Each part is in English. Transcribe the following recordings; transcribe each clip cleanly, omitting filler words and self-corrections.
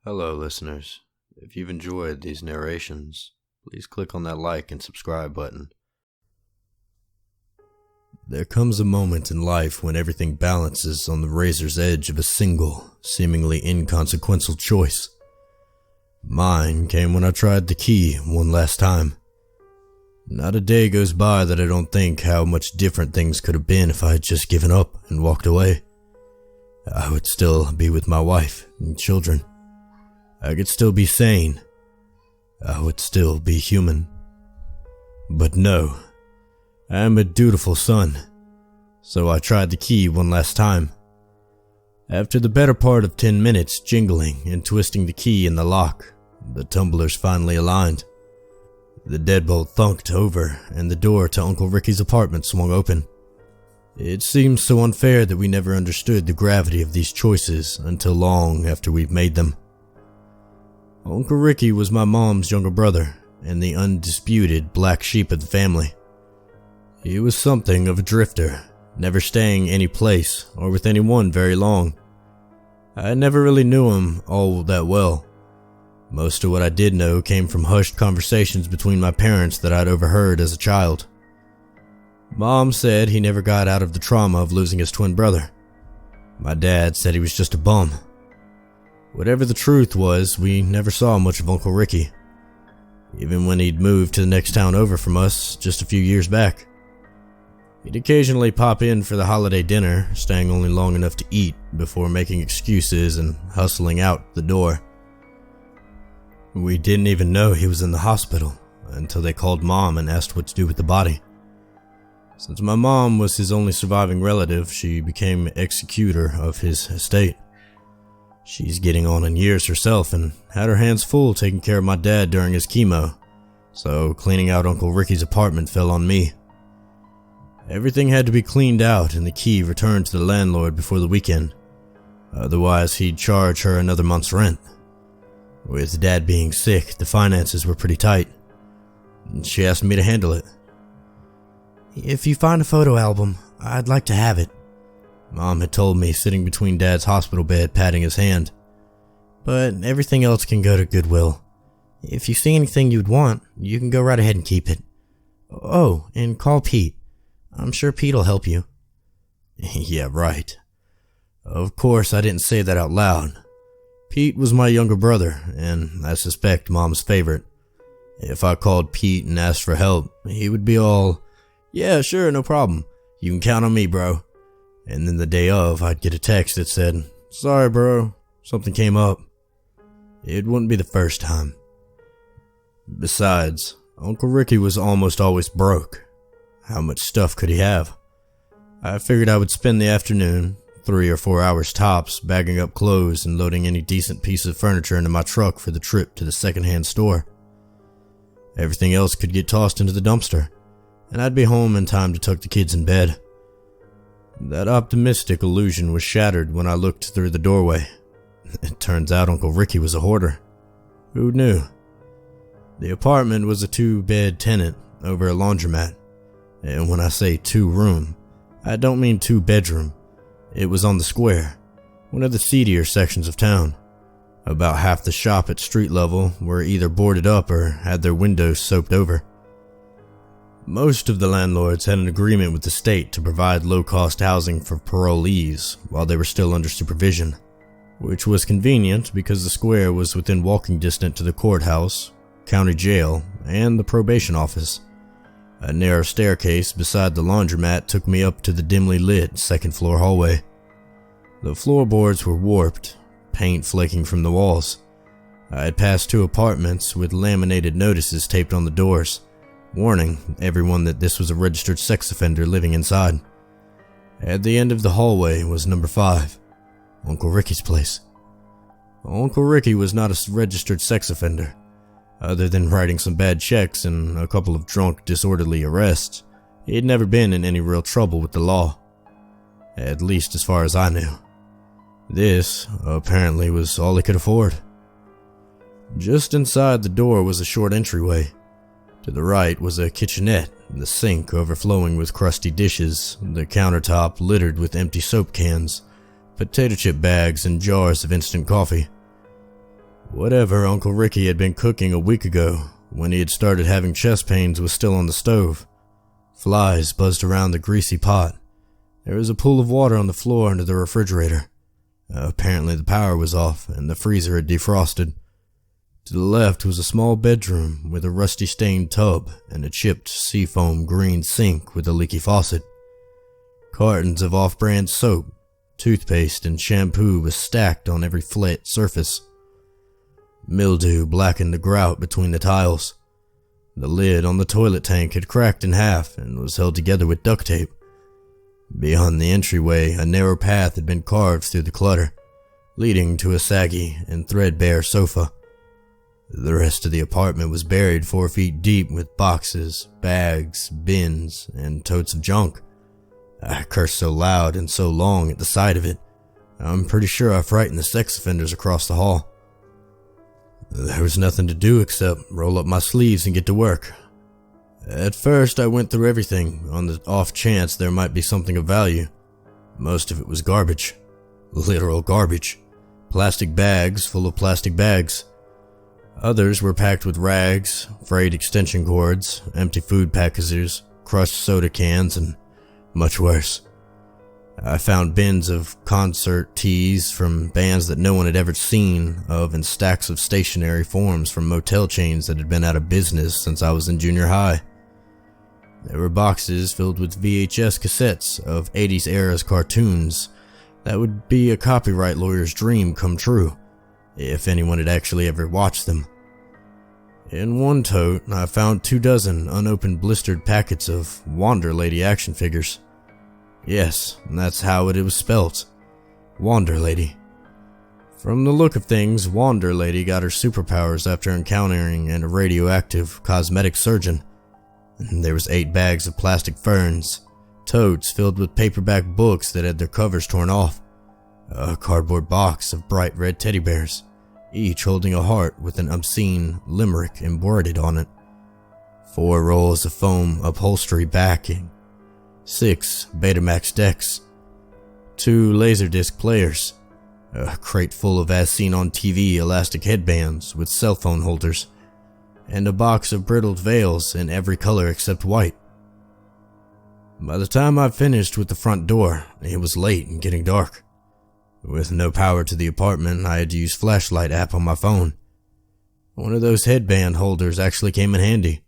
Hello, listeners. If you've enjoyed these narrations, please click on that like and subscribe button. There comes a moment in life when everything balances on the razor's edge of a single, seemingly inconsequential choice. Mine came when I tried the key one last time. Not a day goes by that I don't think how much different things could have been if I had just given up and walked away. I would still be with my wife and children. I could still be sane. I would still be human. But no, I am a dutiful son, so I tried the key one last time. After the better part of 10 minutes jingling and twisting the key in the lock, the tumblers finally aligned. The deadbolt thunked over and the door to Uncle Ricky's apartment swung open. It seems so unfair that we never understood the gravity of these choices until long after we've made them. Uncle Ricky was my mom's younger brother and the undisputed black sheep of the family. He was something of a drifter, never staying any place or with anyone very long. I never really knew him all that well. Most of what I did know came from hushed conversations between my parents that I'd overheard as a child. Mom said he never got out of the trauma of losing his twin brother. My dad said he was just a bum. Whatever the truth was, we never saw much of Uncle Ricky, even when he'd moved to the next town over from us just a few years back. He'd occasionally pop in for the holiday dinner, staying only long enough to eat before making excuses and hustling out the door. We didn't even know he was in the hospital until they called Mom and asked what to do with the body. Since my mom was his only surviving relative, she became executor of his estate. She's getting on in years herself and had her hands full taking care of my dad during his chemo, so cleaning out Uncle Ricky's apartment fell on me. Everything had to be cleaned out and the key returned to the landlord before the weekend, otherwise he'd charge her another month's rent. With Dad being sick, the finances were pretty tight, and she asked me to handle it. "If you find a photo album, I'd like to have it," Mom had told me, sitting between Dad's hospital bed patting his hand. "But everything else can go to Goodwill. If you see anything you'd want, you can go right ahead and keep it. Oh, and call Pete. I'm sure Pete'll help you." Yeah, right. Of course, I didn't say that out loud. Pete was my younger brother, and I suspect Mom's favorite. If I called Pete and asked for help, he would be all, "Yeah, sure, no problem. You can count on me, bro." And then the day of, I'd get a text that said, "Sorry, bro, something came up." It wouldn't be the first time. Besides, Uncle Ricky was almost always broke. How much stuff could he have? I figured I would spend the afternoon, 3 or 4 hours tops, bagging up clothes and loading any decent piece of furniture into my truck for the trip to the secondhand store. Everything else could get tossed into the dumpster, and I'd be home in time to tuck the kids in bed. That optimistic illusion was shattered when I looked through the doorway. It turns out Uncle Ricky was a hoarder. Who knew? The apartment was a 2-bed tenant over a laundromat. And when I say 2-room, I don't mean 2-bedroom. It was on the square, one of the seedier sections of town. About half the shop at street level were either boarded up or had their windows soaped over. Most of the landlords had an agreement with the state to provide low-cost housing for parolees while they were still under supervision, which was convenient because the square was within walking distance to the courthouse, county jail, and the probation office. A narrow staircase beside the laundromat took me up to the dimly lit second-floor hallway. The floorboards were warped, paint flaking from the walls. I had passed 2 apartments with laminated notices taped on the doors, warning everyone that this was a registered sex offender living inside. At the end of the hallway was number 5, Uncle Ricky's place. Uncle Ricky was not a registered sex offender. Other than writing some bad checks and a couple of drunk, disorderly arrests, he had never been in any real trouble with the law. At least as far as I knew. This, apparently, was all he could afford. Just inside the door was a short entryway. To the right was a kitchenette, the sink overflowing with crusty dishes, the countertop littered with empty soap cans, potato chip bags, and jars of instant coffee. Whatever Uncle Ricky had been cooking a week ago, when he had started having chest pains, was still on the stove. Flies buzzed around the greasy pot. There was a pool of water on the floor under the refrigerator. Apparently the power was off and the freezer had defrosted. To the left was a small bedroom with a rusty stained tub and a chipped seafoam green sink with a leaky faucet. Cartons of off-brand soap, toothpaste, and shampoo was stacked on every flat surface. Mildew blackened the grout between the tiles. The lid on the toilet tank had cracked in half and was held together with duct tape. Beyond the entryway, a narrow path had been carved through the clutter, leading to a saggy and threadbare sofa. The rest of the apartment was buried 4 feet deep with boxes, bags, bins, and totes of junk. I cursed so loud and so long at the sight of it, I'm pretty sure I frightened the sex offenders across the hall. There was nothing to do except roll up my sleeves and get to work. At first, I went through everything on the off chance there might be something of value. Most of it was garbage. Literal garbage. Plastic bags full of plastic bags. Others were packed with rags, frayed extension cords, empty food packages, crushed soda cans, and much worse. I found bins of concert tees from bands that no one had ever seen of and stacks of stationery forms from motel chains that had been out of business since I was in junior high. There were boxes filled with VHS cassettes of 80s era's cartoons that would be a copyright lawyer's dream come true, if anyone had actually ever watched them. In one tote, I found 24 unopened blistered packets of Wander Lady action figures. Yes, that's how it was spelt. Wander Lady. From the look of things, Wander Lady got her superpowers after encountering a radioactive cosmetic surgeon. There was 8 bags of plastic ferns, totes filled with paperback books that had their covers torn off, a cardboard box of bright red teddy bears, each holding a heart with an obscene limerick embroidered on it, 4 rolls of foam upholstery backing, 6 Betamax decks, 2 Laserdisc players, a crate full of as seen on TV elastic headbands with cell phone holders, and a box of brittled veils in every color except white. By the time I finished with the front door, it was late and getting dark. With no power to the apartment, I had to use flashlight app on my phone. One of those headband holders actually came in handy.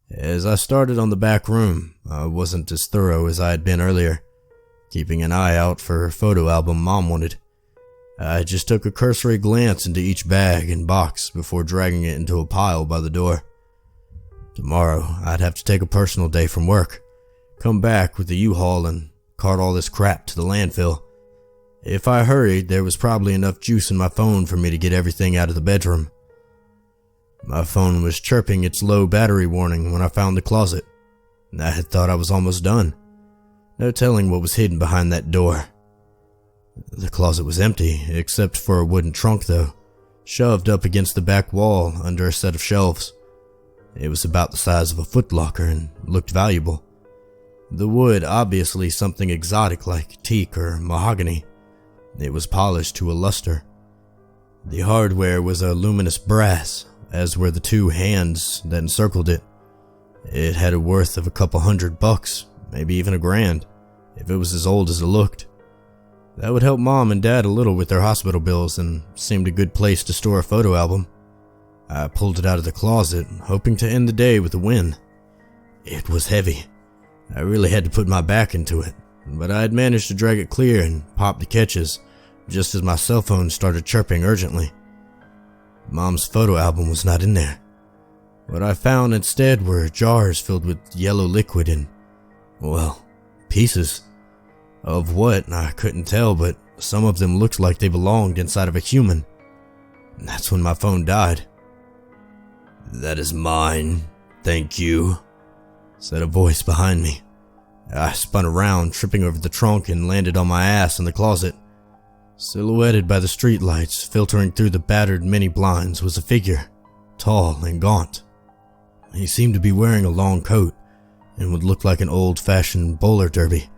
As I started on the back room, I wasn't as thorough as I had been earlier, keeping an eye out for a photo album Mom wanted. I just took a cursory glance into each bag and box before dragging it into a pile by the door. Tomorrow, I'd have to take a personal day from work, come back with the U-Haul and cart all this crap to the landfill. If I hurried, there was probably enough juice in my phone for me to get everything out of the bedroom. My phone was chirping its low battery warning when I found the closet. I had thought I was almost done. No telling what was hidden behind that door. The closet was empty, except for a wooden trunk though, shoved up against the back wall under a set of shelves. It was about the size of a footlocker and looked valuable. The wood obviously something exotic like teak or mahogany. It was polished to a luster. The hardware was a luminous brass, as were the 2 hands that encircled it. It had a worth of a couple $100, maybe even $1,000, if it was as old as it looked. That would help Mom and Dad a little with their hospital bills and seemed a good place to store a photo album. I pulled it out of the closet, hoping to end the day with a win. It was heavy. I really had to put my back into it, but I had managed to drag it clear and pop the catches just as my cell phone started chirping urgently. Mom's photo album was not in there. What I found instead were jars filled with yellow liquid and, well, pieces. Of what, I couldn't tell, but some of them looked like they belonged inside of a human. And that's when my phone died. "That is mine, thank you," said a voice behind me. I spun around, tripping over the trunk, and landed on my ass in the closet. Silhouetted by the streetlights filtering through the battered mini blinds was a figure, tall and gaunt. He seemed to be wearing a long coat and would look like an old-fashioned roller derby.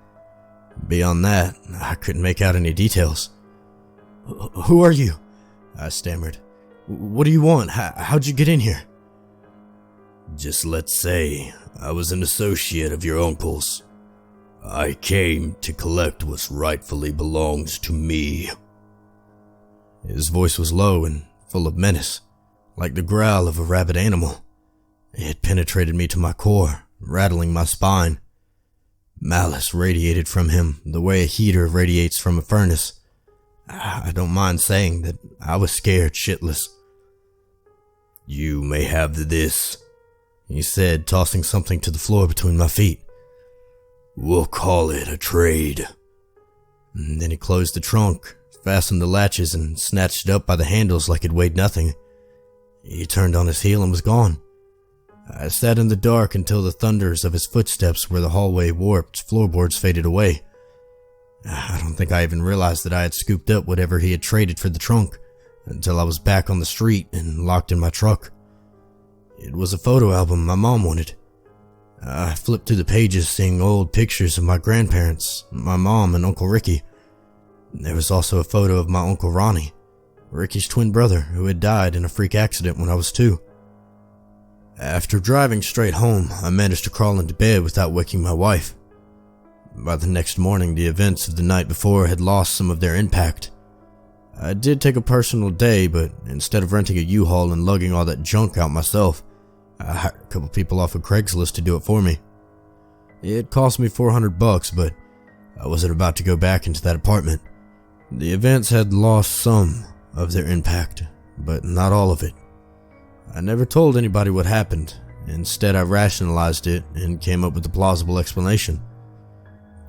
Beyond that, I couldn't make out any details. "Who are you?" I stammered, What do you want? How'd you get in here? Just let's say I was an associate of your uncle's. I came to collect what rightfully belongs to me. His voice was low and full of menace, like the growl of a rabid animal. It penetrated me to my core, rattling my spine. Malice radiated from him the way a heater radiates from a furnace. I don't mind saying that I was scared shitless. You may have this, he said, tossing something to the floor between my feet. We'll call it a trade. And then he closed the trunk, fastened the latches, and snatched it up by the handles like it weighed nothing. He turned on his heel and was gone. I sat in the dark until the thunders of his footsteps where the hallway warped floorboards faded away. I don't think I even realized that I had scooped up whatever he had traded for the trunk until I was back on the street and locked in my truck. It was a photo album my mom wanted. I flipped through the pages, seeing old pictures of my grandparents, my mom, and Uncle Ricky. There was also a photo of my Uncle Ronnie, Ricky's twin brother, who had died in a freak accident when I was 2. After driving straight home, I managed to crawl into bed without waking my wife. By the next morning, the events of the night before had lost some of their impact. I did take a personal day, but instead of renting a U-Haul and lugging all that junk out myself, I hired a couple people off of Craigslist to do it for me. It cost me $400, but I wasn't about to go back into that apartment. The events had lost some of their impact, but not all of it. I never told anybody what happened. Instead, I rationalized it and came up with a plausible explanation.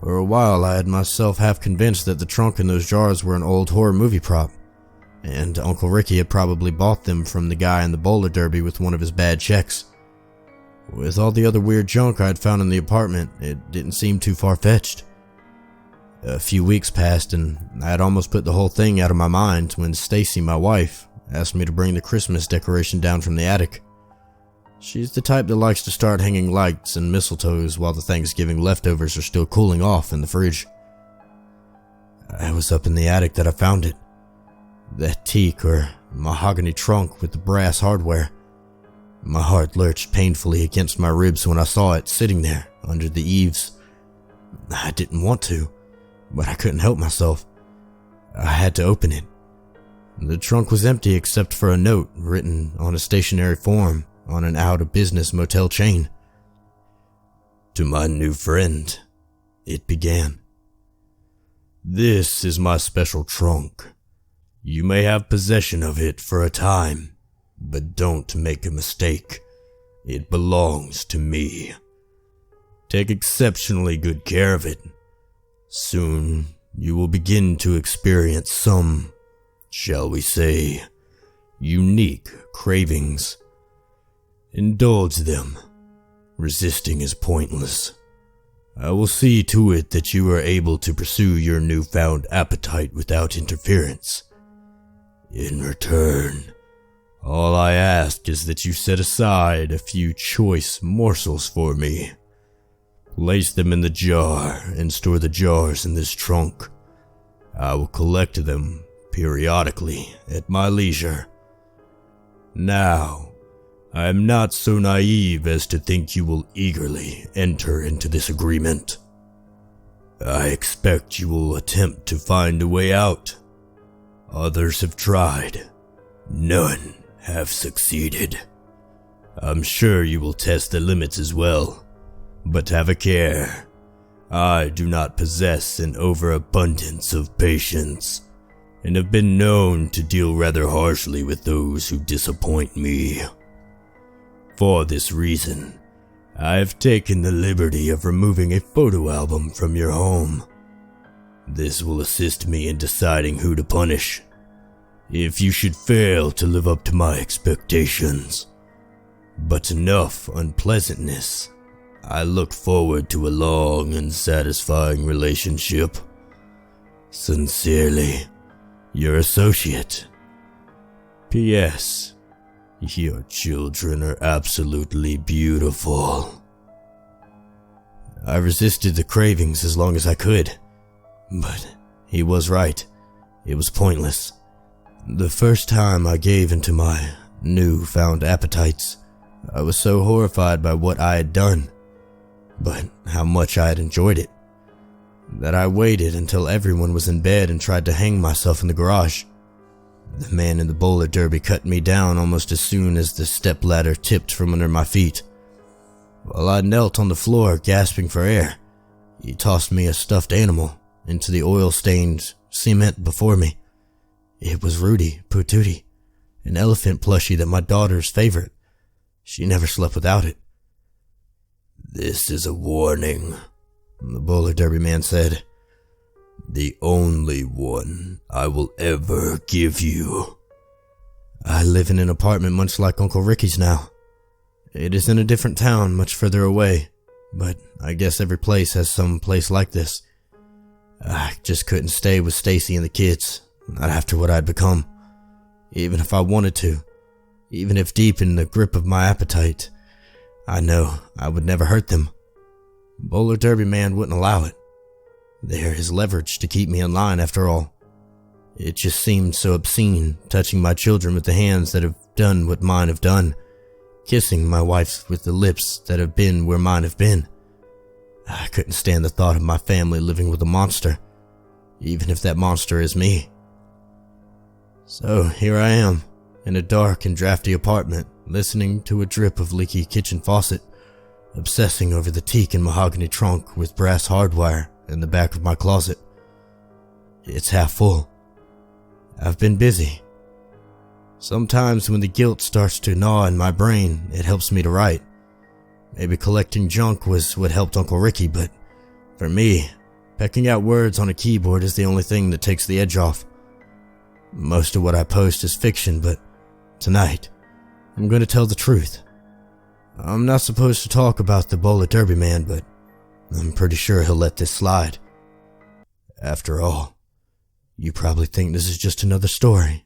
For a while, I had myself half convinced that the trunk and those jars were an old horror movie prop, and Uncle Ricky had probably bought them from the guy in the bowler derby with one of his bad checks. With all the other weird junk I had found in the apartment, it didn't seem too far-fetched. A few weeks passed, and I had almost put the whole thing out of my mind when Stacy, my wife, asked me to bring the Christmas decoration down from the attic. She's the type that likes to start hanging lights and mistletoes while the Thanksgiving leftovers are still cooling off in the fridge. I was up in the attic that I found it. That teak or mahogany trunk with the brass hardware. My heart lurched painfully against my ribs when I saw it sitting there under the eaves. I didn't want to, but I couldn't help myself. I had to open it. The trunk was empty except for a note written on a stationery form on an out-of-business motel chain. To my new friend, it began. This is my special trunk. You may have possession of it for a time, but don't make a mistake. It belongs to me. Take exceptionally good care of it. Soon, you will begin to experience some, shall we say, unique cravings. Indulge them. Resisting is pointless. I will see to it that you are able to pursue your newfound appetite without interference. In return, all I ask is that you set aside a few choice morsels for me. Place them in the jar and store the jars in this trunk. I will collect them periodically at my leisure. Now, I am not so naive as to think you will eagerly enter into this agreement. I expect you will attempt to find a way out. Others have tried. None have succeeded. I'm sure you will test the limits as well, but have a care. I do not possess an overabundance of patience, and have been known to deal rather harshly with those who disappoint me. For this reason, I have taken the liberty of removing a photo album from your home. This will assist me in deciding who to punish, if you should fail to live up to my expectations. But enough unpleasantness. I look forward to a long and satisfying relationship. Sincerely, your associate. P.S. Your children are absolutely beautiful. I resisted the cravings as long as I could, but he was right. It was pointless. The first time I gave into my newfound appetites, I was so horrified by what I had done, but how much I had enjoyed it, that I waited until everyone was in bed and tried to hang myself in the garage. The man in the roller derby cut me down almost as soon as the stepladder tipped from under my feet. While I knelt on the floor gasping for air, he tossed me a stuffed animal into the oil-stained cement before me. It was Rudy Pootuti, an elephant plushie that my daughter's favorite. She never slept without it. "This is a warning," the roller derby man said. "The only one I will ever give you." I live in an apartment much like Uncle Ricky's now. It is in a different town much further away, but I guess every place has some place like this. I just couldn't stay with Stacy and the kids, not after what I'd become. Even if I wanted to, even if deep in the grip of my appetite, I know I would never hurt them. Roller derby man wouldn't allow it. They're his leverage to keep me in line after all. It just seemed so obscene, touching my children with the hands that have done what mine have done, kissing my wife with the lips that have been where mine have been. I couldn't stand the thought of my family living with a monster, even if that monster is me. So here I am, in a dark and drafty apartment, listening to a drip of leaky kitchen faucet, obsessing over the teak and mahogany trunk with brass hardwire in the back of my closet. It's half full. I've been busy. Sometimes when the guilt starts to gnaw in my brain, it helps me to write. Maybe collecting junk was what helped Uncle Ricky, but for me, pecking out words on a keyboard is the only thing that takes the edge off. Most of what I post is fiction, but tonight, I'm going to tell the truth. I'm not supposed to talk about the roller derby man, but I'm pretty sure he'll let this slide. After all, you probably think this is just another story